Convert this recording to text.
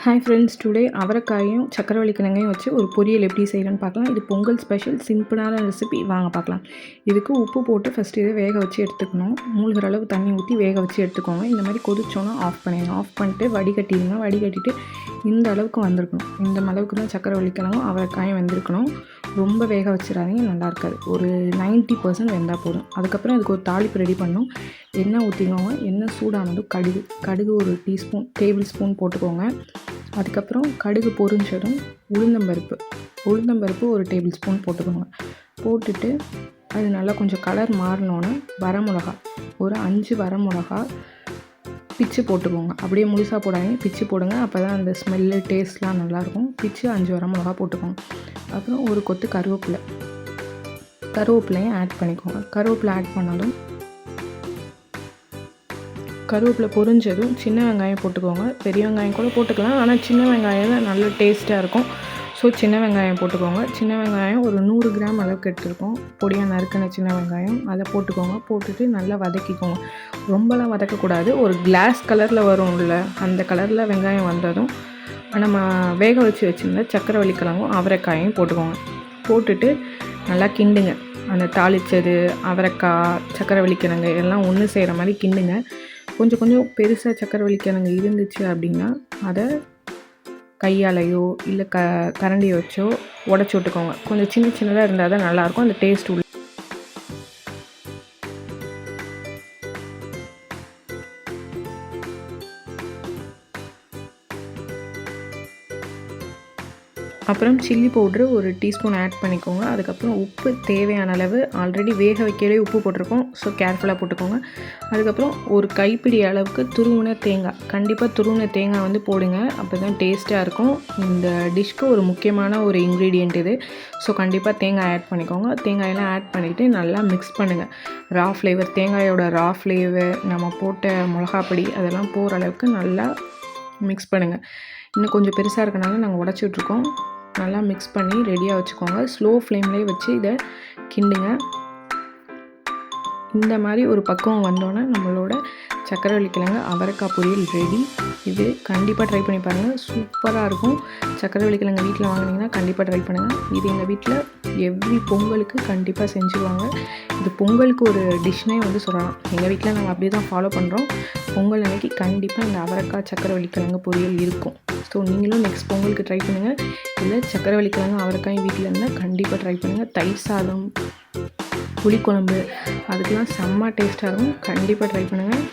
Hi friends, today அவரைக்காயும் சக்கரவள்ளி கிழங்கையும் வச்சு ஒரு பொரியல் எப்படி செய்யலான்னு பார்க்கலாம். இது பொங்கல் ஸ்பெஷல் சிம்பிளான ரெசிபி. வாங்க பார்க்கலாம். இதுக்கு உப்பு போட்டு ஃபஸ்ட்டு இதை வேக வச்சு எடுத்துக்கணும். மூழ்கிற அளவு தண்ணி ஊற்றி வேக வச்சு எடுத்துக்கோங்க. இந்த மாதிரி கொதிச்சோன்னா ஆஃப் பண்ணிடுங்க. ஆஃப் பண்ணிட்டு வடிகட்டிடுங்க. வடிகட்டிட்டு இந்த அளவுக்கு வந்திருக்கணும். இந்த அளவுக்கு தான் சக்கரவள்ளி கிழங்கும் அவரைக்காயும் வெந்திருக்கணும். ரொம்ப வேக வச்சிடாதீங்க, நல்லா இருக்காது. ஒரு 90% வெந்தால் போதும். அதுக்கப்புறம் இதுக்கு ஒரு தாளிப்பு ரெடி பண்ணணும். எண்ணெய் ஊற்றிக்கோங்க. எண்ணெய் சூடானதும் கடுகு ஒரு டேபிள் ஸ்பூன் போட்டுக்கோங்க. அதுக்கப்புறம் கடுகு பொரிஞ்சதும் உளுந்தம்பருப்பு ஒரு டேபிள் ஸ்பூன் போட்டுக்கோங்க. போட்டுட்டு அது நல்லா கொஞ்சம் கலர் மாறினோன்னே வரமிளகா ஒரு 5 வரமிளகா பிச்சு போட்டுக்கோங்க. அப்படியே முழுசாக போடாதீங்க, பிச்சு போடுங்க. அப்போ தான் அந்த ஸ்மெல்லு டேஸ்ட்லாம் நல்லாயிருக்கும். பிச்சு 5 வரமிளகா போட்டுக்கோங்க. அப்புறம் ஒரு கொத்து கருவேப்பிலையும் ஆட் பண்ணிக்கோங்க. கருவேப்பிலை ஆட் பண்ணாலும் கருவேப்பிலை பொரிஞ்சதும் சின்ன வெங்காயம் போட்டுக்கோங்க. பெரிய வெங்காயம் கூட போட்டுக்கலாம், ஆனால் சின்ன வெங்காயம் தான் நல்ல டேஸ்ட்டாக இருக்கும். ஸோ சின்ன வெங்காயம் போட்டுக்கோங்க. சின்ன வெங்காயம் ஒரு 100 கிராம் அளவுக்கு எடுத்துருக்கோம். பொடியாக நறுக்கின சின்ன வெங்காயம் அதை போட்டுக்கோங்க. போட்டுட்டு நல்லா வதக்கிக்கோங்க. ரொம்பலாம் வதக்கக்கூடாது. ஒரு கிளாஸ் கலரில் வரும்ல, அந்த கலரில் வெங்காயம் வந்ததும் நம்ம வேக வச்சுருந்த சக்கரவள்ளி கிழங்கும் அவரைக்காயும் போட்டுக்கோங்க. போட்டுட்டு நல்லா கிண்டுங்க. அந்த தாளித்தது அவரைக்காய் சக்கரவள்ளி கிழங்கு எல்லாம் ஒன்று செய்கிற மாதிரி கிண்டுங்க. கொஞ்சம் பெருசாக சக்கரவள்ளி கிழங்கு இருந்துச்சு அப்படின்னா அதை கையாலையோ இல்லை கரண்டியை வச்சோ உடச்சி விட்டுக்கோங்க. கொஞ்சம் சின்னதாக இருந்தால் தான் நல்லாயிருக்கும். அந்த டேஸ்ட் உள்ள அப்புறம் சில்லி பவுட்ரு ஒரு டீஸ்பூன் ஆட் பண்ணிக்கோங்க. அதுக்கப்புறம் உப்பு தேவையான அளவு, ஆல்ரெடி வேக வைக்கலே உப்பு போட்டிருக்கோம், ஸோ கேர்ஃபுல்லாக போட்டுக்கோங்க. அதுக்கப்புறம் ஒரு கைப்பிடி அளவுக்கு துருவின தேங்காய், கண்டிப்பாக துருவின தேங்காய் வந்து போடுங்க. அப்போ தான் டேஸ்ட்டாக இருக்கும். இந்த டிஷ்க்கு ஒரு முக்கியமான ஒரு இன்க்ரீடியண்ட் இது. ஸோ கண்டிப்பாக தேங்காய் ஆட் பண்ணிக்கோங்க. தேங்காயெல்லாம் ஆட் பண்ணிவிட்டு நல்லா மிக்ஸ் பண்ணுங்கள். தேங்காயோட ரா ஃப்ளேவர், நம்ம போட்ட மிளகாப்பொடி அதெல்லாம் போகிற அளவுக்கு நல்லா மிக்ஸ் பண்ணுங்கள். இன்னும் கொஞ்சம் பெருசாக இருக்கனால நாங்கள் உடச்சி விட்ருக்கோம். நல்லா மிக்ஸ் பண்ணி ரெடியாக வச்சுக்கோங்க. ஸ்லோ ஃப்ளேம்லேயே வச்சு இதை கிண்டுங்க. இந்த மாதிரி ஒரு பக்குவம் வந்தோன்னே நம்மளோட சக்கரவள்ளி கிழங்கு அவரைக்காய் பொரியல் ரெடி. இது கண்டிப்பாக ட்ரை பண்ணி பாருங்கள், சூப்பராக இருக்கும். சக்கரவள்ளி கிழங்கு வீட்டில் வாங்கினீங்கன்னா கண்டிப்பாக ட்ரை பண்ணுங்கள். இது எங்கள் வீட்டில் எவ்ரி பொங்கலுக்கு கண்டிப்பாக செஞ்சுருவாங்க. இது பொங்கலுக்கு ஒரு டிஷ்னே வந்து சொல்லலாம். எங்கள் வீட்டில் நாங்கள் அப்படி தான் ஃபாலோ பண்ணுறோம். பொங்கல் அன்னைக்கு கண்டிப்பாக இந்த அவரைக்காய் சக்கரவள்ளி கிழங்கு பொரியல் இருக்கும். ஸோ நீங்களும் நெக்ஸ்ட் பொங்கலுக்கு ட்ரை பண்ணுங்கள். இல்லை சக்கரவள்ளி கிழங்கு அவரைக்காய் வீட்டில் இருந்தால் கண்டிப்பாக ட்ரை பண்ணுங்கள். தயிர் சாதம், புளிக்குழம்பு அதுக்கெலாம் செம்ம டேஸ்ட்டாக இருக்கும். கண்டிப்பாக ட்ரை பண்ணுங்கள்.